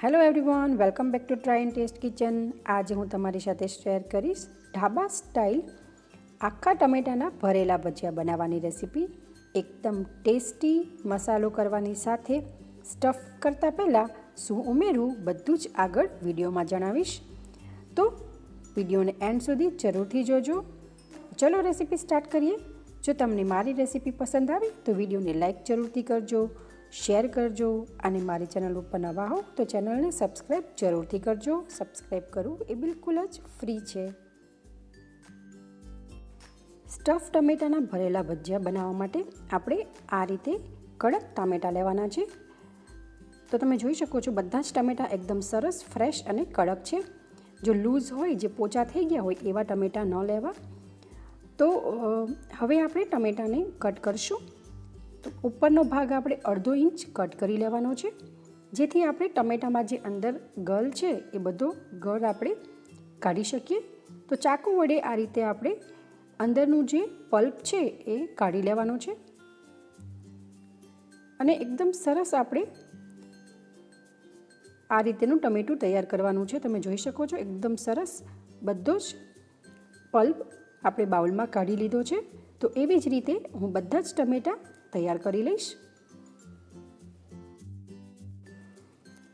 Hello everyone, welcome back to try and taste kitchen. આજે હું તમારી સાથે શેર કરીશ ઢાબા સ્ટાઇલ આખા ટમેટાના ભરેલા ભજીયા બનાવવાની રેસીપી. એકદમ ટેસ્ટી મસાલો કરવાની સાથે સ્ટફ કરતાં પહેલાં શું ઉમેરવું બધું જ આગળ વિડીયોમાં જણાવીશ. તો વિડીયોને એન્ડ સુધી જરૂરથી જોજો. ચલો રેસીપી સ્ટાર્ટ કરીએ. જો તમને મારી રેસીપી પસંદ આવી તો વિડીયોને લાઇક જરૂરથી કરજો, શેર કરજો અને મારી ચેનલ ઉપર નવા હો તો ચેનલને સબસ્ક્રાઈબ જરૂરથી કરજો. સબસ્ક્રાઈબ કરવું એ બિલકુલ જ ફ્રી છે. સ્ટફ ટમેટાના ભરેલા ભજીયા બનાવવા માટે આપણે આ રીતે કડક ટામેટાં લેવાના છે. તો તમે જોઈ શકો છો બધા જ ટમેટાં એકદમ સરસ ફ્રેશ અને કડક છે. જો લૂઝ હોય, જે પોચા થઈ ગયા હોય એવા ટમેટાં ન લેવા. તો હવે આપણે ટમેટાને કટ કરશું. તો ઉપરનો ભાગ આપણે 1/2 ઇંચ કટ કરી લેવાનો છે, જેથી આપણે ટમેટામાં જે અંદર ગળ છે એ બધો ગળ આપણે કાઢી શકીએ. તો ચાકુ વડે આ રીતે આપણે અંદરનું જે પલ્પ છે એ કાઢી લેવાનો છે અને એકદમ સરસ આપણે આ રીતેનું ટમેટું તૈયાર કરવાનું છે. તમે જોઈ શકો છો એકદમ સરસ બધો જ પલ્પ આપણે બાઉલમાં કાઢી લીધો છે. તો એવી જ રીતે હું બધા જ ટમેટાં તૈયાર કરી લઈશ.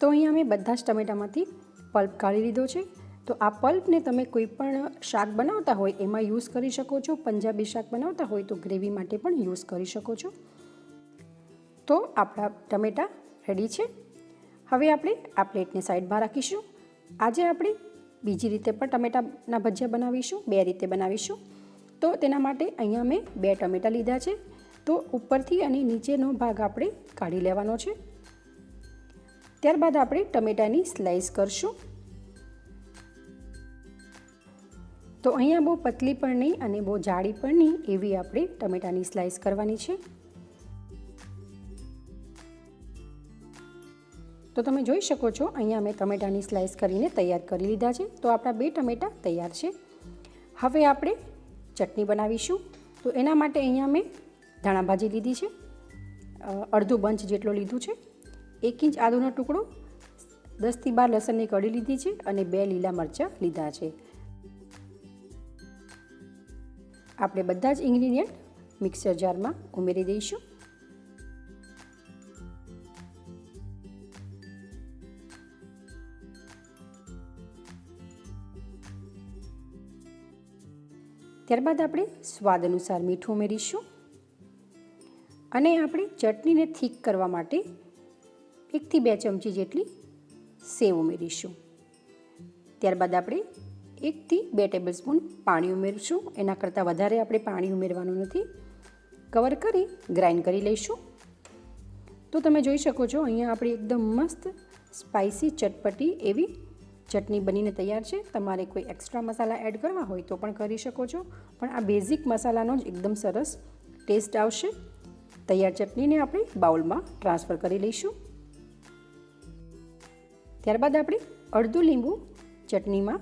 તો અહીંયા મેં બધા જ ટમેટામાંથી પલ્પ કાઢી લીધો છે. તો આ પલ્પને તમે કોઈ પણ શાક બનાવતા હોય એમાં યુઝ કરી શકો છો. પંજાબી શાક બનાવતા હોય તો ગ્રેવી માટે પણ યુઝ કરી શકો છો. તો આપણા ટમેટાં રેડી છે. હવે આપણે આ પ્લેટને સાઈડમાં રાખીશું. આજે આપણે બીજી રીતે પણ ટમેટાના ભજીયા બનાવીશું, 2 રીતે બનાવીશું. તો તેના માટે અહીંયા મેં 2 ટમેટાં લીધા છે. તો ઉપરથી અને નીચેનો ભાગ આપણે કાઢી લેવાનો છે. ત્યારબાદ આપણે ટમેટાની સ્લાઈસ કરશું. તો અહીંયા બહુ પતલી પણ નહીં અને બહુ જાડી પણ નહીં એવી આપણે ટમેટાની સ્લાઈસ કરવાની છે. તો તમે જોઈ શકો છો અહીંયા મેં ટમેટાની સ્લાઈસ કરીને તૈયાર કરી લીધા છે. તો આપણા 2 ટમેટાં તૈયાર છે. હવે આપણે ચટણી બનાવીશું. તો એના માટે અહીંયા મેં ધાણા ભાજી લીધી છે, 1/2 બંચ જેટલો લીધું છે, 1 ઇંચ આદુનો ટુકડો, 10 થી 12 લસણની કળી લીધી છે અને 2 લીલા મરચાં લીધા છે. આપણે બધા જ ઇન્ગ્રીડિયન્ટ મિક્સર જારમાં ઉમેરી દઈશું. ત્યારબાદ આપણે સ્વાદ અનુસાર મીઠું ઉમેરીશું અને આપણે ચટણીને થીક કરવા માટે 1 થી 2 ચમચી જેટલી સેવ ઉમેરીશું. ત્યારબાદ આપણે 1 થી 2 ટેબલસ્પૂન પાણી ઉમેરીશું. એના કરતાં વધારે આપણે પાણી ઉમેરવાનું નથી. કવર કરી ગ્રાઇન્ડ કરી લઈશું. તો તમે જોઈ શકો છો અહીંયા આપણી એકદમ મસ્ત સ્પાઇસી ચટપટી એવી ચટણી બનીને તૈયાર છે. તમારે કોઈ એક્સ્ટ્રા મસાલા એડ કરવા હોય તો પણ કરી શકો છો, પણ આ બેઝિક મસાલાનો જ એકદમ સરસ ટેસ્ટ આવશે. તૈયાર ચટણીને આપણે બાઉલમાં ટ્રાન્સફર કરી લઈશું. ત્યારબાદ આપણે અડધું લીંબુ ચટણીમાં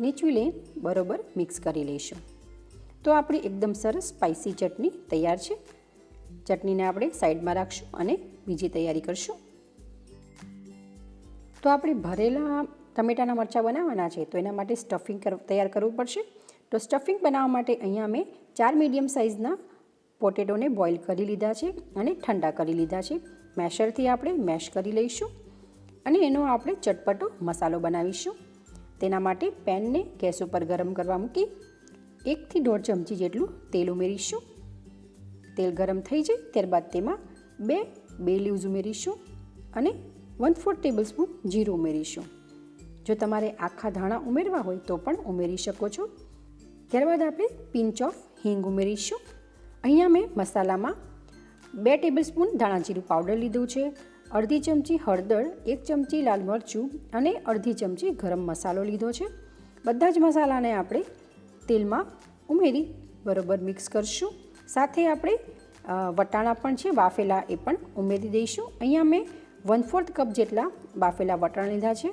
નીચવી લઈને બરોબર મિક્સ કરી લઈશું. તો આપણી એકદમ સરસ સ્પાઇસી ચટણી તૈયાર છે. ચટણીને આપણે સાઈડમાં રાખશું અને બીજી તૈયારી કરશું. તો આપણે ભરેલા ટમેટાના મરચાં બનાવવાના છે તો એના માટે સ્ટફિંગ તૈયાર કરવું પડશે. તો સ્ટફિંગ બનાવવા માટે અહીંયા મેં 4 મીડિયમ સાઇઝના પોટેટોને બોઇલ કરી લીધા છે અને ઠંડા કરી લીધા છે. મેશરથી આપણે મેશ કરી લઈશું અને એનો આપણે ચટપટો મસાલો બનાવીશું. તેના માટે પેનને ગેસ ઉપર ગરમ કરવા મૂકી 1 થી 1.5 ચમચી જેટલું તેલ ઉમેરીશું. તેલ ગરમ થઈ જાય ત્યારબાદ તેમાં 2 બે લીવ્સ ઉમેરીશું અને 1/4 ટેબલસ્પૂન જીરું ઉમેરીશું. જો તમારે આખા ધાણા ઉમેરવા હોય તો પણ ઉમેરી શકો છો. ત્યારબાદ આપણે પિંચ ઓફ હિંગ ઉમેરીશું. અહીંયા મેં મસાલામાં 2 ટેબલસ્પૂન ધાણા જીરું પાવડર લીધું છે, 1/2 ચમચી હળદર, 1 ચમચી લાલ મરચું અને 1/2 ચમચી ગરમ મસાલો લીધો છે. બધા જ મસાલાને આપણે તેલમાં ઉમેરી બરોબર મિક્સ કરશું. સાથે આપણે વટાણા પણ છે બાફેલા, એ પણ ઉમેરી દઈશું. અહીંયા મેં 1/4 કપ જેટલા બાફેલા વટાણા લીધા છે.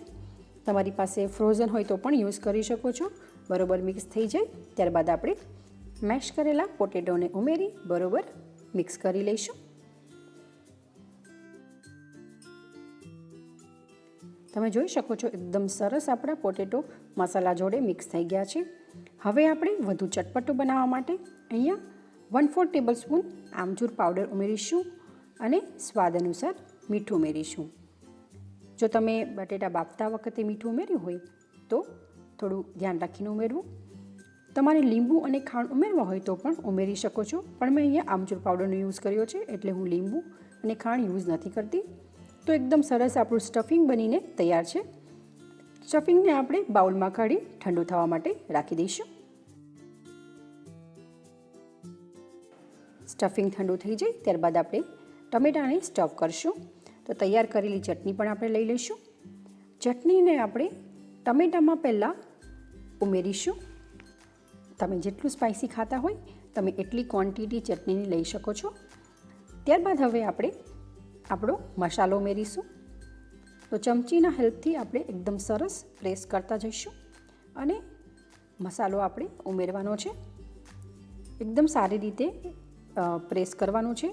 તમારી પાસે ફ્રોઝન હોય તો પણ યુઝ કરી શકો છો. બરોબર મિક્સ થઈ જાય ત્યારબાદ આપણે મેશ કરેલા પોટેટોને ઉમેરી બરોબર મિક્સ કરી લઈશું. તમે જોઈ શકો છો એકદમ સરસ આપણા પોટેટો મસાલા જોડે મિક્સ થઈ ગયા છે. હવે આપણે વધુ ચટપટું બનાવવા માટે અહીંયા 1/4 ટેબલસ્પૂન આમચૂર પાવડર ઉમેરીશું અને સ્વાદ અનુસાર મીઠું ઉમેરીશું. જો તમે બટેટા બાફતા વખતે મીઠું ઉમેર્યું હોય તો થોડું ધ્યાન રાખીને ઉમેરવું. તમારે લીંબુ અને ખાંડ ઉમેરવા હોય તો પણ ઉમેરી શકો છો, પણ મેં અહીંયા આમચૂર પાવડરનો યુઝ કર્યો છે એટલે હું લીંબુ અને ખાંડ યુઝ નથી કરતી. તો એકદમ સરસ આપણું સ્ટફિંગ બનીને તૈયાર છે. સ્ટફિંગને આપણે બાઉલમાં કાઢી ઠંડુ થવા માટે રાખી દઈશું. સ્ટફિંગ ઠંડુ થઈ જાય ત્યારબાદ આપણે ટમેટાને સ્ટફ કરશું. તો તૈયાર કરેલી ચટણી પણ આપણે લઈ લઈશું. ચટણીને આપણે ટમેટામાં પહેલાં ઉમેરીશું. તમે જેટલું સ્પાઇસી ખાતા હોય તમે એટલી ક્વોન્ટિટી ચટણીની લઈ શકો છો. ત્યારબાદ હવે આપણે આપણો મસાલો ઉમેરીશું. તો ચમચીના હેલ્પથી આપણે એકદમ સરસ પ્રેસ કરતા જઈશું અને મસાલો આપણે ઉમેરવાનો છે. એકદમ સારી રીતે પ્રેસ કરવાનું છે.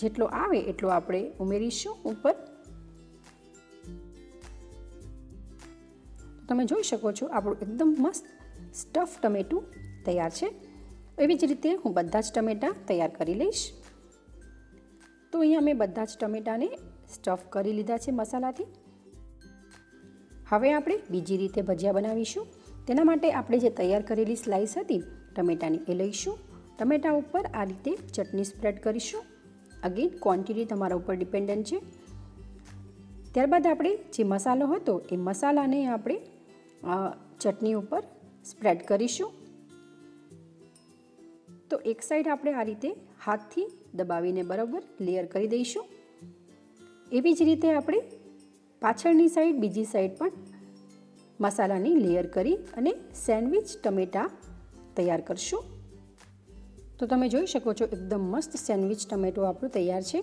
જેટલો આવે એટલો આપણે ઉમેરીશું ઉપર. તમે જોઈ શકો છો આપણું એકદમ મસ્ત સ્ટફ ટમેટું તૈયાર છે. એવી જ રીતે હું બધા જ ટમેટાં તૈયાર કરી લઈશ. તો અહીંયા મેં બધા જ ટમેટાને સ્ટફ કરી લીધા છે મસાલાથી. હવે આપણે બીજી રીતે ભજીયા બનાવીશું. તેના માટે આપણે જે તૈયાર કરેલી સ્લાઇસ હતી ટમેટાની એ લઈશું. ટમેટા ઉપર આ રીતે ચટણી સ્પ્રેડ કરીશું. અગેન ક્વોન્ટિટી તમારા ઉપર ડિપેન્ડન્ટ છે. ત્યારબાદ આપણે જે મસાલો હતો એ મસાલાને આપણે ચટણી ઉપર સ્પ્રેડ કરીશું. તો એક સાઈડ આપણે આ રીતે હાથથી દબાવીને બરાબર લેયર કરી દઈશું. એવી જ રીતે આપણે પાછળની સાઈડ બીજી સાઈડ પણ મસાલાની લેયર કરી અને સેન્ડવિચ ટમેટા તૈયાર કરશું. તો તમે જોઈ શકો છો એકદમ મસ્ત સેન્ડવિચ ટમેટો આપણું તૈયાર છે.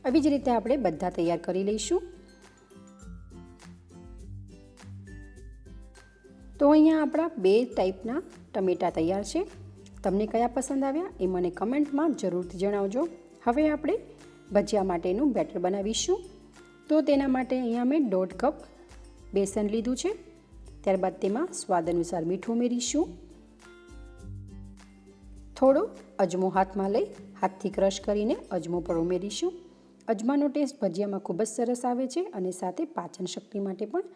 આવી જ રીતે આપણે બધા તૈયાર કરી લઈશું. તો અહીંયા આપણા 2 ટાઈપના ટમેટા તૈયાર છે. તમને કયા પસંદ આવ્યા એ મને કમેન્ટમાં જરૂરથી જણાવજો. હવે આપણે ભજીયા માટેનું બેટર બનાવીશું. તો તેના માટે અહીંયા મેં 1.5 કપ બેસન લીધું છે. ત્યારબાદ તેમાં સ્વાદ અનુસાર મીઠું ઉમેરીશું. થોડો અજમો હાથમાં લઈ હાથથી ક્રશ કરીને અજમો પણ ઉમેરીશું. અજમાનો ટેસ્ટ ભજીયામાં ખૂબ જ સરસ આવે છે અને સાથે પાચન શક્તિ માટે પણ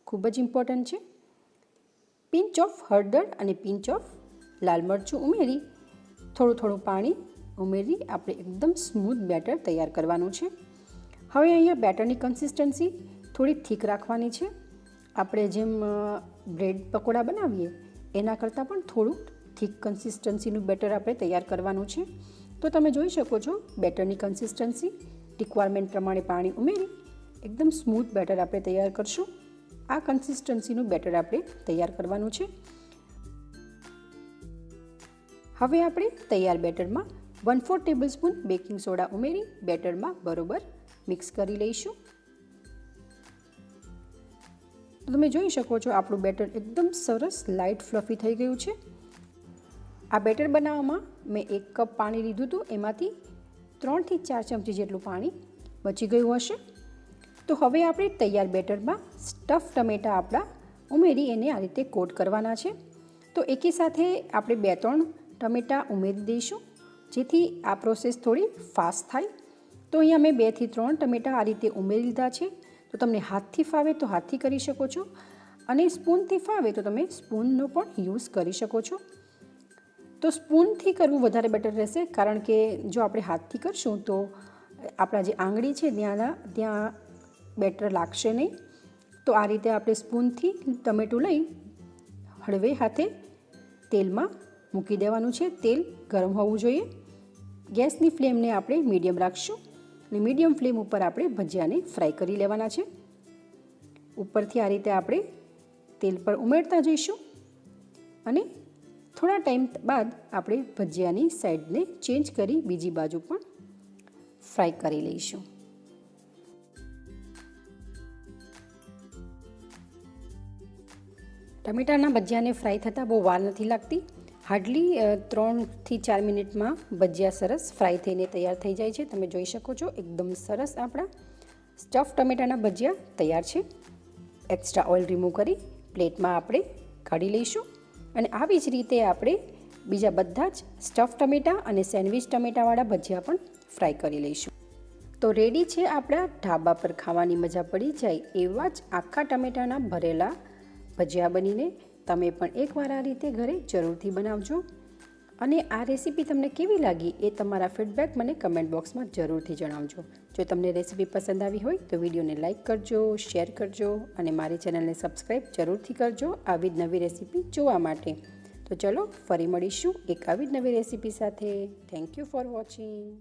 ખૂબ જ ઇમ્પોર્ટન્ટ છે. પિંચ ઓફ હળદર અને પિંચ ઓફ લાલ મરચું ઉમેરી થોડું પાણી ઉમેરી આપણે એકદમ સ્મૂથ બેટર તૈયાર કરવાનું છે. હવે અહીંયા બેટરની કન્સિસ્ટન્સી થોડી થીક રાખવાની છે. આપણે જેમ બ્રેડ પકોડા બનાવીએ એના કરતાં પણ થોડું થીક કન્સિસ્ટન્સીનું બેટર આપણે તૈયાર કરવાનું છે. તો તમે જોઈ શકો છો બેટરની કન્સિસ્ટન્સી રિક્વાયરમેન્ટ પ્રમાણે પાણી ઉમેરી એકદમ સ્મૂથ બેટર આપણે તૈયાર કરશું. આ કન્સિસ્ટન્સીનું બેટર આપણે તૈયાર કરવાનું છે. હવે આપણે તૈયાર બેટરમાં 1/4 ટેબલસ્પૂન બેકિંગ સોડા ઉમેરી બેટરમાં બરોબર મિક્સ કરી લઈશું. તો તમે જોઈ શકો છો આપણું બેટર એકદમ સરસ લાઇટ ફ્લફી થઈ ગયું છે. આ બેટર બનાવવામાં મેં 1 કપ પાણી લીધું હતું, એમાંથી 3 થી 4 ચમચી જેટલું પાણી બચી ગયું હશે. તો હવે આપણે તૈયાર બેટરમાં સ્ટફ ટમેટા આપણા ઉમેરી એને આ રીતે કોટ કરવાના છે. તો એકી સાથે આપણે 2-3 ટમેટા ઉમેરી દઈશું જેથી આ પ્રોસેસ થોડી ફાસ્ટ થાય. તો અહીંયા મેં 2 થી 3 ટમેટા આ રીતે ઉમેરી લીધા છે. તો તમને હાથથી ફાવે તો હાથથી કરી શકો છો અને સ્પૂનથી ફાવે તો તમે સ્પૂનનો પણ યુઝ કરી શકો છો. તો સ્પૂનથી કરવું વધારે બેટર રહેશે, કારણ કે જો આપણે હાથથી કરશું તો આપણા જે આંગળી છે ત્યાં બેટર લાગશે નહીં. તો આ રીતે આપણે સ્પૂનથી ટમેટું લઈ હળવે હાથે તેલમાં મૂકી દેવાનું છે. તેલ ગરમ હોવું જોઈએ. ગેસની ફ્લેમને આપણે મીડિયમ રાખશું અને મીડિયમ ફ્લેમ ઉપર આપણે ભજીયાને ફ્રાય કરી લેવાના છે. ઉપરથી આ રીતે આપણે તેલ પર ઉમેરતા જઈશું અને થોડા ટાઈમ બાદ આપણે ભજીયાની સાઈડને ચેન્જ કરી બીજી બાજુ પણ ફ્રાય કરી લઈશું. ટમેટાના ભજીયાને ફ્રાય થતાં બહુ વાર નથી લાગતી. હાર્ડલી 3 થી 4 મિનિટમાં ભજીયા સરસ ફ્રાય થઈને તૈયાર થઈ જાય છે. તમે જોઈ શકો છો એકદમ સરસ આપણા સ્ટફ ટમેટાના ભજીયા તૈયાર છે. એક્સ્ટ્રા ઓઇલ રિમૂવ કરી પ્લેટમાં આપણે કાઢી લઈશું અને આવી જ રીતે આપણે બીજા બધા જ સ્ટફ ટમેટા અને સેન્ડવિચ ટમેટાવાળા ભજીયા પણ ફ્રાય કરી લઈશું. તો રેડી છે આપણા ઢાબા પર ખાવાની મજા પડી જાય એવા જ આખા ટમેટાના ભરેલા ભજીયા બનીને તમે પણ એકવાર આ રીતે ઘરે જરૂરથી બનાવજો. અને આ રેસીપી તમને કેવી લાગી એ તમારા ફીડબેક મને કમેન્ટ બોક્સમાં જરૂરથી જણાવજો. જો તમને રેસીપી પસંદ આવી હોય તો વિડીયોને લાઇક કરજો, શેર કરજો અને મારી ચેનલને સબસ્ક્રાઈબ જરૂરથી કરજો આવી જ નવી રેસીપી જોવા માટે. તો ચલો ફરી મળીશું એક આવી જ નવી રેસીપી સાથે. Thank you for watching.